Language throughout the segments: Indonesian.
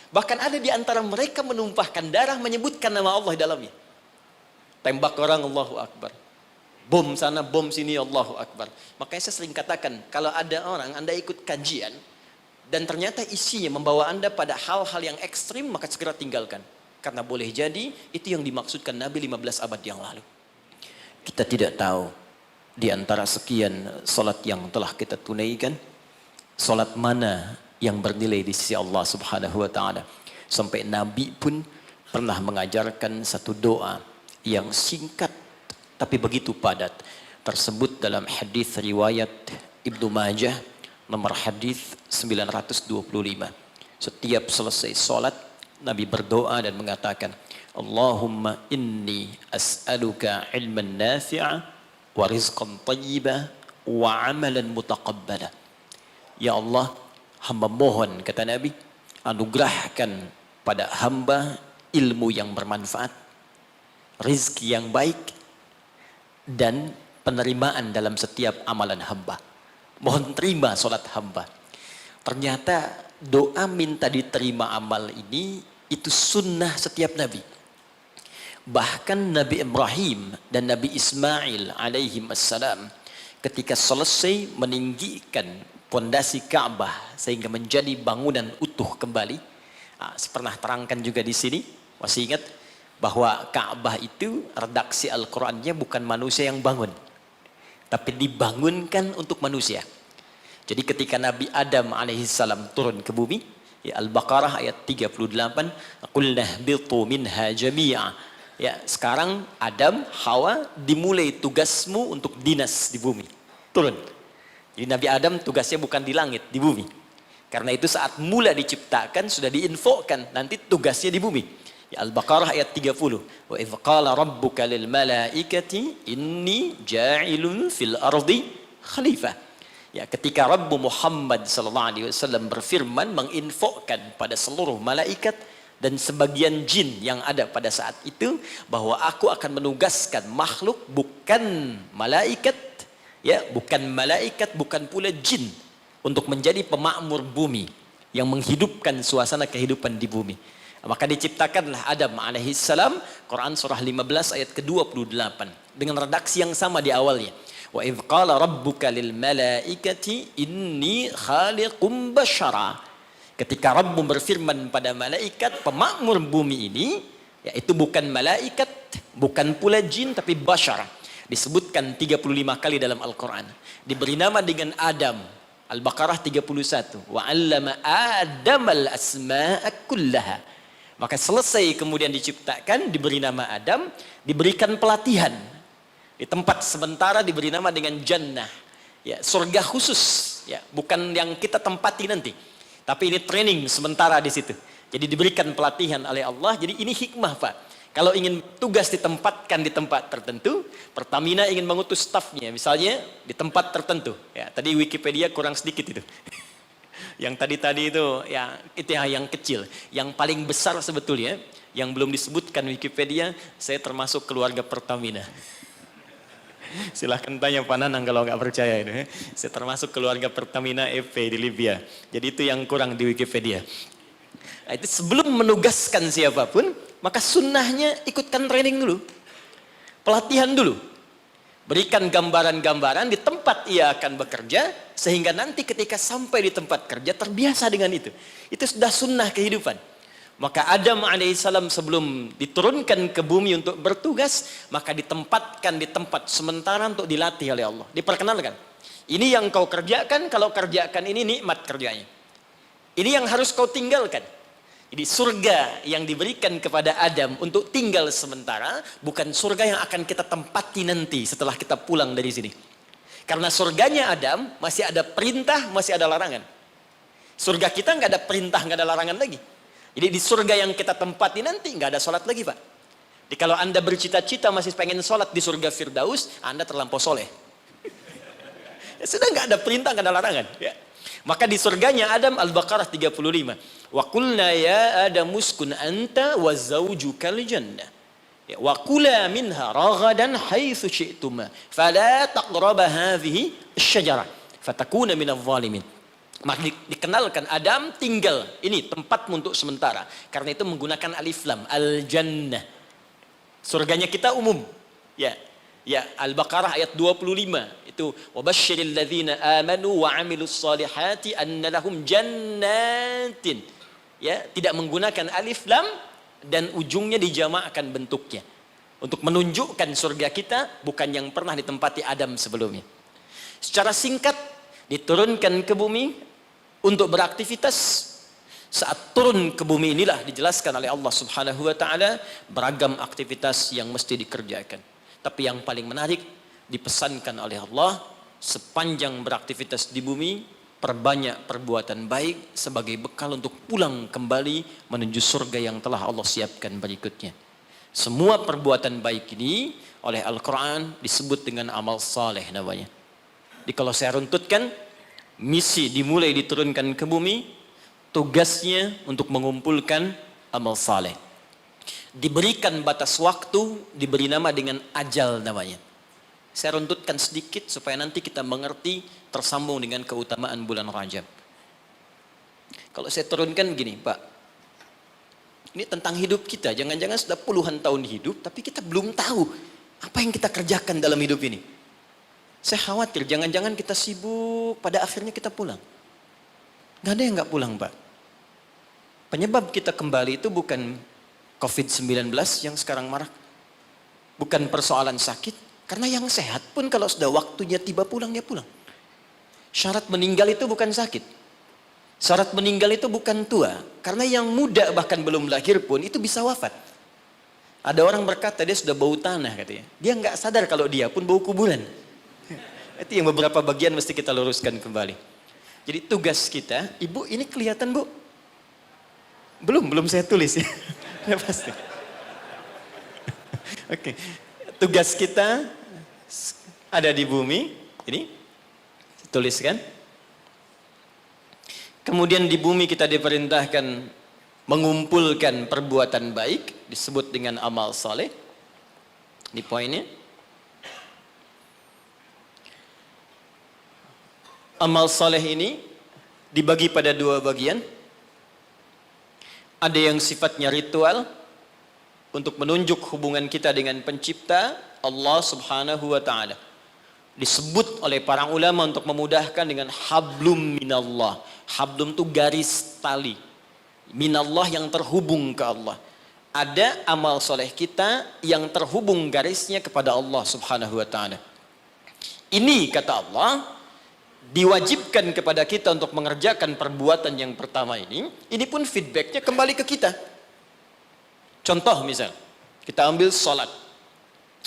Bahkan ada di antara mereka menumpahkan darah menyebutkan nama Allah di dalamnya. Tembak orang, Allahu Akbar. Bom sana, bom sini, Allahu Akbar. Makanya saya sering katakan, kalau ada orang, Anda ikut kajian, dan ternyata isinya membawa Anda pada hal-hal yang ekstrim, maka segera tinggalkan. Karena boleh jadi, itu yang dimaksudkan Nabi 15 abad yang lalu. Kita tidak tahu, di antara sekian salat yang telah kita tunaikan, salat mana yang bernilai di sisi Allah Subhanahu wa Ta'ala. Sampai Nabi pun pernah mengajarkan satu doa yang singkat tapi begitu padat, tersebut dalam hadis riwayat Ibnu Majah nomor hadis 925. Setiap selesai salat Nabi berdoa dan mengatakan, Allahumma inni as'aluka ilman nafi'a wa rizqan tayyiba wa amalan mutaqabbala. Ya Allah, hamba mohon, kata Nabi, anugerahkan pada hamba ilmu yang bermanfaat, rizki yang baik, dan penerimaan dalam setiap amalan hamba. Mohon terima solat hamba. Ternyata doa minta diterima amal ini, itu sunnah setiap Nabi. Bahkan Nabi Ibrahim dan Nabi Ismail alaihim assalam, ketika selesai meninggikan pondasi Ka'bah sehingga menjadi bangunan utuh kembali. Pernah terangkan juga di sini, masih ingat bahwa Ka'bah itu redaksi Al-Qur'annya bukan manusia yang bangun, tapi dibangunkan untuk manusia. Jadi ketika Nabi Adam alaihissalam turun ke bumi, ya, Al-Baqarah ayat 38, qulna bitu minha jami'a. Ya, sekarang Adam, Hawa, dimulai tugasmu untuk dinas di bumi. Turun. Jadi Nabi Adam tugasnya bukan di langit, di bumi. Karena itu saat mula diciptakan sudah diinfokan nanti tugasnya di bumi. Ya, Al-Baqarah ayat 30. Wa idz qala rabbuka lil malaikati inni ja'ilun fil ardi khalifah. Ya, ketika Rabbu Muhammad sallallahu alaihi wasallam berfirman menginfokan pada seluruh malaikat dan sebagian jin yang ada pada saat itu bahwa aku akan menugaskan makhluk bukan malaikat, ya, bukan malaikat, bukan pula jin, untuk menjadi pemakmur bumi yang menghidupkan suasana kehidupan di bumi. Maka diciptakanlah Adam alaihissalam, Quran surah 15 ayat ke-28 dengan redaksi yang sama di awalnya. Wa idz qala rabbuka lil malaikati inni khaliqum basyara. Ketika Rabbmu berfirman pada malaikat pemakmur bumi ini, yaitu bukan malaikat, bukan pula jin, tapi basyara. Disebutkan 35 kali dalam Al-Quran. Diberi nama dengan Adam. Al-Baqarah 31. Wa 'allama Adamal asma'a kullaha. Maka selesai kemudian diciptakan, diberi nama Adam, diberikan pelatihan. Di tempat sementara diberi nama dengan Jannah. Ya, surga khusus, ya, bukan yang kita tempati nanti. Tapi ini training sementara di situ. Jadi diberikan pelatihan oleh Allah. Jadi ini hikmah, Pak. Kalau ingin tugas ditempatkan di tempat tertentu, Pertamina ingin mengutus stafnya, misalnya di tempat tertentu. Ya, tadi Wikipedia kurang sedikit itu. Yang tadi itu ya itu yang kecil. Yang paling besar sebetulnya, yang belum disebutkan Wikipedia, saya termasuk keluarga Pertamina. Silahkan tanya Pak Nanang kalau nggak percaya itu. Saya termasuk keluarga Pertamina EP di Libya. Jadi itu yang kurang di Wikipedia. Nah, itu sebelum menugaskan siapapun, maka sunnahnya ikutkan training dulu. Pelatihan dulu. Berikan gambaran-gambaran di tempat ia akan bekerja, sehingga nanti ketika sampai di tempat kerja terbiasa dengan itu. Itu sudah sunnah kehidupan. Maka Adam alaihissalam sebelum diturunkan ke bumi untuk bertugas, maka ditempatkan di tempat sementara untuk dilatih oleh Allah. Diperkenalkan. Ini yang kau kerjakan, kalau kerjakan ini nikmat kerjanya. Ini yang harus kau tinggalkan. Jadi surga yang diberikan kepada Adam untuk tinggal sementara, bukan surga yang akan kita tempati nanti setelah kita pulang dari sini. Karena surganya Adam masih ada perintah, masih ada larangan. Surga kita nggak ada perintah, nggak ada larangan lagi. Jadi di surga yang kita tempati nanti nggak ada sholat lagi, Pak. Jadi kalau Anda bercita-cita masih pengen sholat di surga Firdaus, Anda terlampau soleh. Ya, sudah nggak ada perintah, nggak ada larangan. Ya. Maka di surganya Adam, Al-Baqarah 35. Wa qulna ya Adam uskun anta wa zawjukal jannah. Ya, wa kula minha ragadan haitsu syi'tuma fala taqraba hadhihi asy-syajarah fatakuna minadh-dhalimin. Maka dikenalkan Adam tinggal, ini tempatmu untuk sementara. Karena itu menggunakan alif lam, al-jannah. Surganya kita umum. Ya. Ya, Al-Baqarah ayat 25 itu wabasyiril ladzina amanu wa 'amilus solihati anna lahum jannatin. Ya, tidak menggunakan alif lam dan ujungnya dijamakkan bentuknya untuk menunjukkan surga kita bukan yang pernah ditempati Adam sebelumnya. Secara singkat diturunkan ke bumi untuk beraktivitas. Saat turun ke bumi inilah dijelaskan oleh Allah Subhanahu wa taala beragam aktivitas yang mesti dikerjakan. Tapi yang paling menarik dipesankan oleh Allah sepanjang beraktivitas di bumi perbanyak perbuatan baik sebagai bekal untuk pulang kembali menuju surga yang telah Allah siapkan berikutnya. Semua perbuatan baik ini oleh Al-Quran disebut dengan amal saleh namanya. Jadi kalau saya runtutkan, misi dimulai diturunkan ke bumi, tugasnya untuk mengumpulkan amal saleh. Diberikan batas waktu, diberi nama dengan ajal namanya. Saya runtutkan sedikit supaya nanti kita mengerti tersambung dengan keutamaan bulan Rajab. Kalau saya turunkan gini, Pak. Ini tentang hidup kita. Jangan-jangan sudah puluhan tahun hidup, tapi kita belum tahu apa yang kita kerjakan dalam hidup ini. Saya khawatir, jangan-jangan kita sibuk, pada akhirnya kita pulang. Gak ada yang gak pulang, Pak. Penyebab kita kembali itu bukan COVID-19 yang sekarang marak. Bukan persoalan sakit. Karena yang sehat pun kalau sudah waktunya tiba pulang, dia pulang. Syarat meninggal itu bukan sakit. Syarat meninggal itu bukan tua. Karena yang muda bahkan belum lahir pun itu bisa wafat. Ada orang berkata dia sudah bau tanah katanya. Dia nggak sadar kalau dia pun bau kuburan. Itu yang beberapa bagian mesti kita luruskan kembali. Jadi tugas kita, Ibu ini kelihatan Bu? Belum saya tulis ya. Ya pasti. Oke. Tugas kita ada di bumi, ini tuliskan. Kemudian di bumi kita diperintahkan mengumpulkan perbuatan baik, disebut dengan amal saleh. Ini poinnya. Amal saleh ini dibagi pada dua bagian. Ada yang sifatnya ritual untuk menunjuk hubungan kita dengan pencipta Allah Subhanahu wa taala. Disebut oleh para ulama untuk memudahkan dengan hablum minallah. Hablum itu garis tali. Minallah yang terhubung ke Allah. Ada amal soleh kita yang terhubung garisnya kepada Allah Subhanahu wa taala. Ini kata Allah diwajibkan kepada kita untuk mengerjakan perbuatan yang pertama ini pun feedbacknya kembali ke kita. Contoh misal, kita ambil sholat.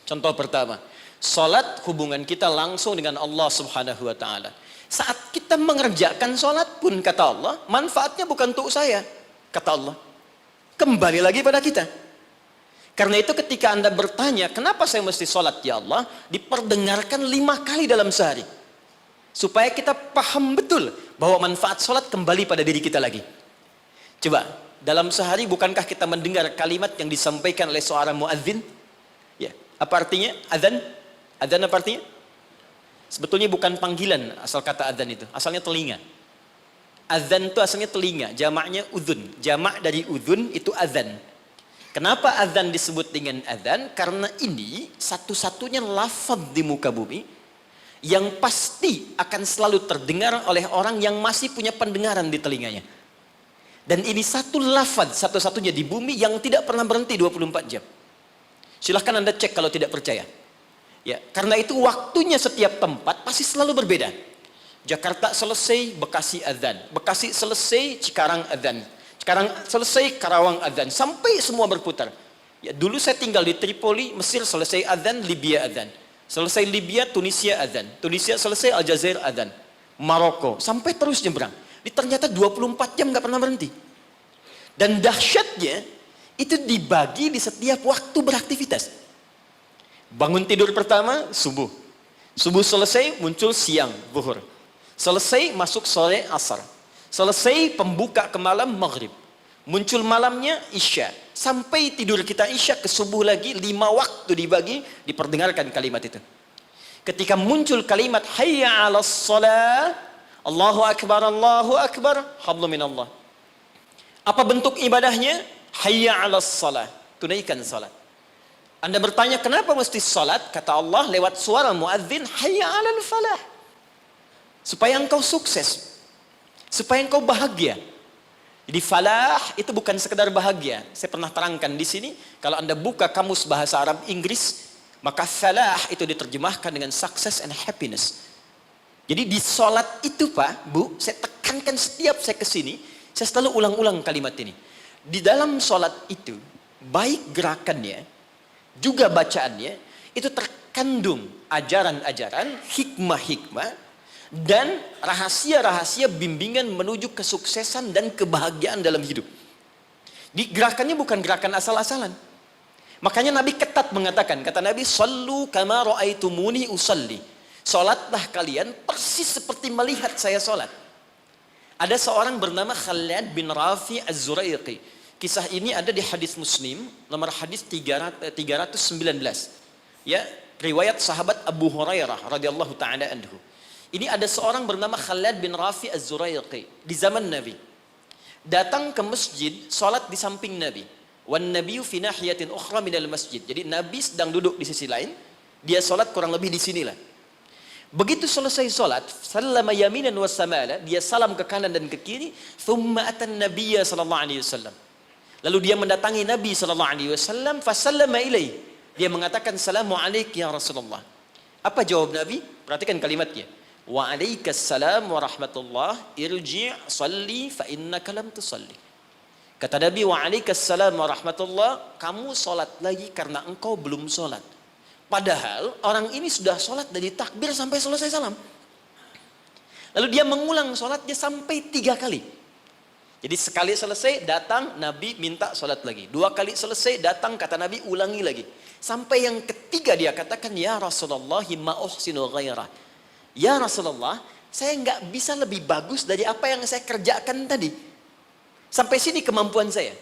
Contoh pertama, sholat hubungan kita langsung dengan Allah Subhanahu wa taala. Saat kita mengerjakan sholat pun kata Allah, manfaatnya bukan untuk saya, kata Allah. Kembali lagi pada kita. Karena itu ketika Anda bertanya, kenapa saya mesti sholat ya Allah? Diperdengarkan 5 kali dalam sehari. Supaya kita paham betul bahwa manfaat sholat kembali pada diri kita lagi. Coba, dalam sehari bukankah kita mendengar kalimat yang disampaikan oleh seorang muadzin? Ya, apa artinya? Adzan? Adzan apa artinya? Sebetulnya bukan panggilan asal kata adzan itu, asalnya telinga. Adzan itu asalnya telinga, jamaknya udhun. Jamak dari udhun itu adzan. Kenapa adzan disebut dengan adzan? Karena ini satu-satunya lafaz di muka bumi yang pasti akan selalu terdengar oleh orang yang masih punya pendengaran di telinganya. Dan ini satu lafaz satu-satunya di bumi yang tidak pernah berhenti 24 jam. Silahkan Anda cek kalau tidak percaya. Ya, karena itu waktunya setiap tempat pasti selalu berbeda. Jakarta selesai, Bekasi adzan. Bekasi selesai, Cikarang adzan. Cikarang selesai, Karawang adzan. Sampai semua berputar. Ya, dulu saya tinggal di Tripoli, Mesir selesai adzan, Libya adzan. Selesai Libya, Tunisia adzan. Tunisia selesai, Aljazair adzan. Maroko, sampai terus nyebrang. Ternyata 24 jam nggak pernah berhenti. Dan dahsyatnya, itu dibagi di setiap waktu beraktivitas. Bangun tidur pertama, subuh. Subuh selesai, muncul siang, zuhur. Selesai, masuk sore, asar. Selesai, pembuka ke malam, maghrib. Muncul malamnya, isya. Sampai tidur kita isya ke subuh lagi, 5 waktu dibagi, diperdengarkan kalimat itu. Ketika muncul kalimat hayya 'alas shalah, Allahu Akbar, hablum minallah. Apa bentuk ibadahnya? Hayya 'alas shalah, tunaikan salat. Anda bertanya kenapa mesti salat? Kata Allah lewat suara muadzin, hayya 'alal falah. Supaya engkau sukses, supaya engkau bahagia. Jadi falah itu bukan sekedar bahagia. Saya pernah terangkan di sini, kalau Anda buka kamus bahasa Arab Inggris, maka falah itu diterjemahkan dengan success and happiness. Jadi di sholat itu Pak, Bu, saya tekankan setiap saya kesini, saya selalu ulang-ulang kalimat ini. Di dalam sholat itu, baik gerakannya, juga bacaannya, itu terkandung ajaran-ajaran, hikmah-hikmah, dan rahasia-rahasia bimbingan menuju kesuksesan dan kebahagiaan dalam hidup. Di gerakannya bukan gerakan asal-asalan. Makanya Nabi ketat mengatakan, kata Nabi, "Shallu kama ra'aitumuni usalli." Salatlah kalian persis seperti melihat saya salat. Ada seorang bernama Khalad bin Rafi Az-Zuraiqi. Kisah ini ada di hadis Muslim, nomor hadis 319. Ya, riwayat sahabat Abu Hurairah radhiyallahu taala anhu. Ini ada seorang bernama Khalad bin Rafi Az-Zuraiqi di zaman Nabi. Datang ke masjid, salat di samping Nabi. Wan nabiyyu fi nahiyatin ukhra minal masjid. Jadi Nabi sedang duduk di sisi lain, dia salat kurang lebih di sinilah. Begitu selesai salat, sallama yaminan wa samala, dia salam ke kanan dan ke kiri, thumma atan nabiyya sallallahu alaihi wasallam. Lalu dia mendatangi Nabi sallallahu alaihi wasallam, fa sallama ilaihi. Dia mengatakan, "Assalamu alayka ya Rasulullah." Apa jawab Nabi? Perhatikan kalimatnya. Wa alaikassalam wa rahmatullah, irji' salli fa innaka lam tusalli. Kata Nabi, wa alaikassalam wa rahmatullah, kamu salat lagi karena engkau belum salat. Padahal orang ini sudah salat dari takbir sampai selesai salam. Lalu dia mengulang salatnya sampai 3 kali. Jadi sekali selesai datang Nabi minta salat lagi. 2 kali selesai datang kata Nabi ulangi lagi. Sampai yang ketiga dia katakan, ya Rasulullah ma uhsinu ghairah. Ya Rasulullah, saya nggak bisa lebih bagus dari apa yang saya kerjakan tadi. Sampai sini kemampuan saya.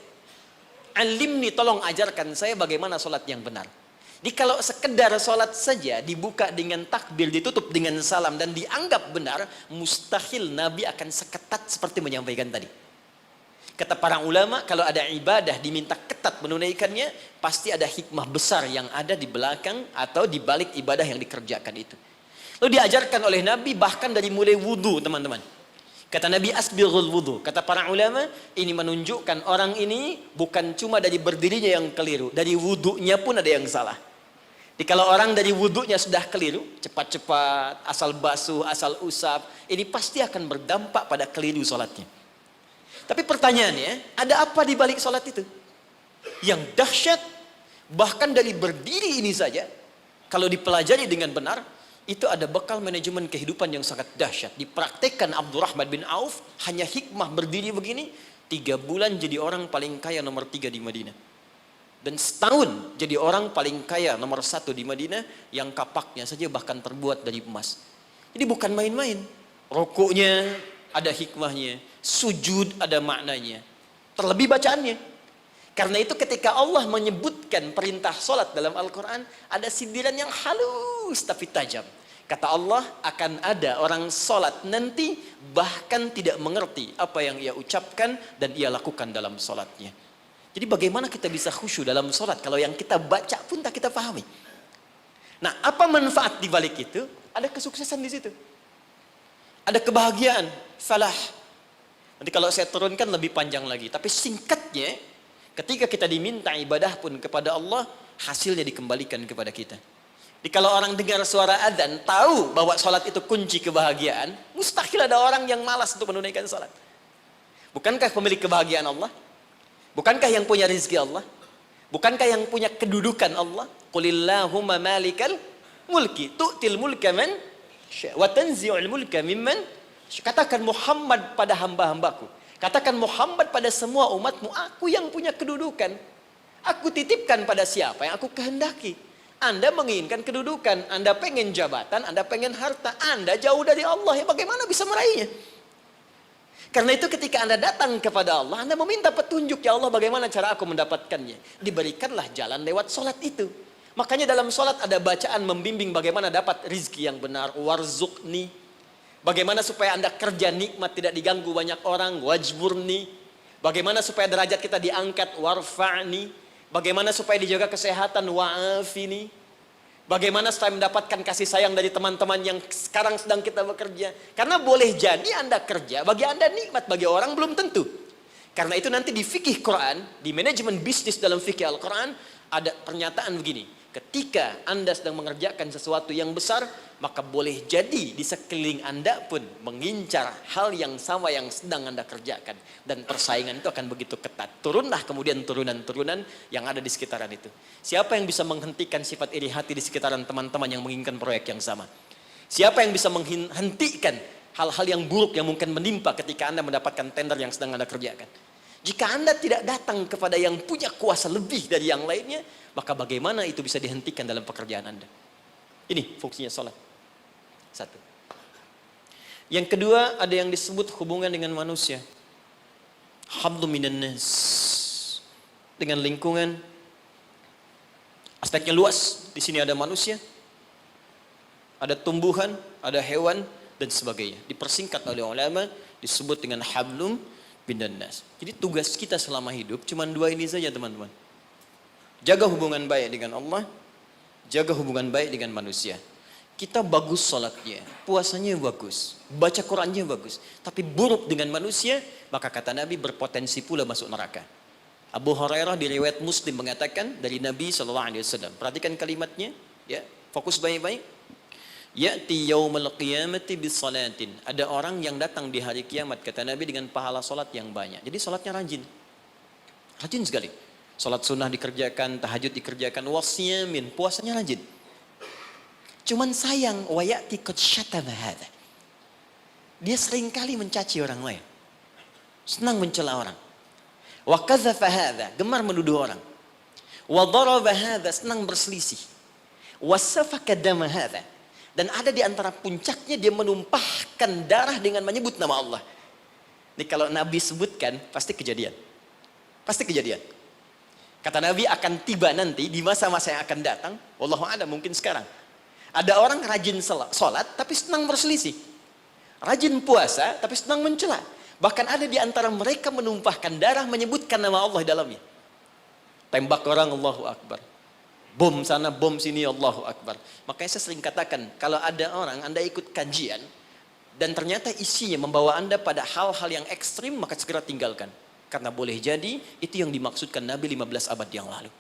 Alimni, tolong ajarkan saya bagaimana sholat yang benar. Jadi kalau sekedar sholat saja dibuka dengan takbir, ditutup dengan salam dan dianggap benar, mustahil Nabi akan seketat seperti menyampaikan tadi. Kata para ulama, kalau ada ibadah diminta ketat menunaikannya, pasti ada hikmah besar yang ada di belakang atau di balik ibadah yang dikerjakan itu. Lalu diajarkan oleh Nabi bahkan dari mulai wudu, teman-teman. Kata Nabi, asbighul wudu. Kata para ulama, ini menunjukkan orang ini bukan cuma dari berdirinya yang keliru, dari wudunya pun ada yang salah. Jadi kalau orang dari wudunya sudah keliru, cepat-cepat, asal basuh, asal usap, ini pasti akan berdampak pada keliru sholatnya. Tapi pertanyaannya, ada apa di balik sholat itu? Yang dahsyat, bahkan dari berdiri ini saja, kalau dipelajari dengan benar, itu ada bekal manajemen kehidupan yang sangat dahsyat. Dipraktekkan Abdurrahman bin Auf, hanya hikmah berdiri begini, 3 bulan jadi orang paling kaya nomor 3 di Madinah. Dan setahun jadi orang paling kaya nomor 1 di Madinah, yang kapaknya saja bahkan terbuat dari emas. Jadi bukan main-main. Rukuknya ada hikmahnya, sujud ada maknanya, terlebih bacaannya. Karena itu ketika Allah menyebutkan perintah sholat dalam Al-Quran, ada sindiran yang halus tapi tajam. Kata Allah, akan ada orang sholat nanti bahkan tidak mengerti apa yang ia ucapkan dan ia lakukan dalam sholatnya. Jadi bagaimana kita bisa khusyuk dalam sholat kalau yang kita baca pun tak kita pahami? Nah, apa manfaat di balik itu? Ada kesuksesan di situ. Ada kebahagiaan, falah. Nanti kalau saya turunkan lebih panjang lagi. Tapi singkatnya, ketika kita diminta ibadah pun kepada Allah, hasilnya dikembalikan kepada kita. Jadi kalau orang dengar suara adzan, tahu bahwa sholat itu kunci kebahagiaan, mustahil ada orang yang malas untuk menunaikan sholat. Bukankah pemilik kebahagiaan Allah? Bukankah yang punya rezeki Allah? Bukankah yang punya kedudukan Allah? Qulillahumma malikal mulki tu'til mulka man wa tanzi'ul mulka mimman. Katakan Muhammad pada hamba-hambaku, katakan Muhammad pada semua umatmu, aku yang punya kedudukan. Aku titipkan pada siapa yang aku kehendaki. Anda menginginkan kedudukan, Anda pengen jabatan, Anda pengen harta, Anda jauh dari Allah, ya bagaimana bisa meraihnya? Karena itu ketika Anda datang kepada Allah, Anda meminta petunjuk, ya Allah bagaimana cara aku mendapatkannya. Diberikanlah jalan lewat sholat itu. Makanya dalam sholat ada bacaan membimbing bagaimana dapat rizki yang benar. Warzuqni. Bagaimana supaya Anda kerja nikmat tidak diganggu banyak orang, wajburni. Bagaimana supaya derajat kita diangkat, warfa'ni. Bagaimana supaya dijaga kesehatan, wa'afini. Bagaimana supaya mendapatkan kasih sayang dari teman-teman yang sekarang sedang kita bekerja. Karena boleh jadi Anda kerja, bagi Anda nikmat, bagi orang belum tentu. Karena itu nanti di fikih Quran, di manajemen bisnis dalam fikih Al-Quran, ada pernyataan begini. Ketika Anda sedang mengerjakan sesuatu yang besar, maka boleh jadi di sekeliling Anda pun mengincar hal yang sama yang sedang Anda kerjakan. Dan persaingan itu akan begitu ketat. Turunlah kemudian turunan-turunan yang ada di sekitaran itu. Siapa yang bisa menghentikan sifat iri hati di sekitaran teman-teman yang menginginkan proyek yang sama? Siapa yang bisa menghentikan hal-hal yang buruk yang mungkin menimpa ketika Anda mendapatkan tender yang sedang Anda kerjakan? Jika Anda tidak datang kepada yang punya kuasa lebih dari yang lainnya, maka bagaimana itu bisa dihentikan dalam pekerjaan Anda? Ini fungsinya sholat. Satu. Yang kedua, ada yang disebut hubungan dengan manusia. Hablum minan nas. Dengan lingkungan. Aspeknya luas. Di sini ada manusia, ada tumbuhan, ada hewan, dan sebagainya. Dipersingkat oleh ulama, disebut dengan hablum minan nas. Jadi tugas kita selama hidup cuma dua ini saja, teman-teman. Jaga hubungan baik dengan Allah, jaga hubungan baik dengan manusia. Kita bagus salatnya, puasanya bagus, baca Qurannya bagus, tapi buruk dengan manusia, maka kata Nabi berpotensi pula masuk neraka. Abu Hurairah di riwayat Muslim mengatakan dari Nabi SAW. Perhatikan kalimatnya, ya, fokus baik-baik. Ya'ti yaumal qiyamati bisalatin. Ada orang yang datang di hari kiamat, kata Nabi, dengan pahala salat yang banyak. Jadi salatnya rajin. Rajin sekali. Salat sunnah dikerjakan, tahajud dikerjakan, wasyamin, puasanya rajin. Cuman sayang, wayati qad syatama hadza. Dia sering kali mencaci orang lain. Senang mencela orang. Wa qadzafa hadza, gemar menuduh orang. Wa daraba hadza, senang berselisih. Wa safaka dama hadza. Dan ada di antara puncaknya dia menumpahkan darah dengan menyebut nama Allah. Ini kalau Nabi sebutkan pasti kejadian. Pasti kejadian. Kata Nabi akan tiba nanti di masa-masa yang akan datang. Wallahu a'lam, mungkin sekarang. Ada orang rajin sholat tapi senang berselisih. Rajin puasa tapi senang mencela. Bahkan ada di antara mereka menumpahkan darah menyebutkan nama Allah di dalamnya. Tembak orang, Allahu Akbar. Bom sana, bom sini, Allahu Akbar. Makanya saya sering katakan, kalau ada orang Anda ikut kajian dan ternyata isinya membawa Anda pada hal-hal yang ekstrim, maka segera tinggalkan. Karena boleh jadi itu yang dimaksudkan Nabi 15 abad yang lalu.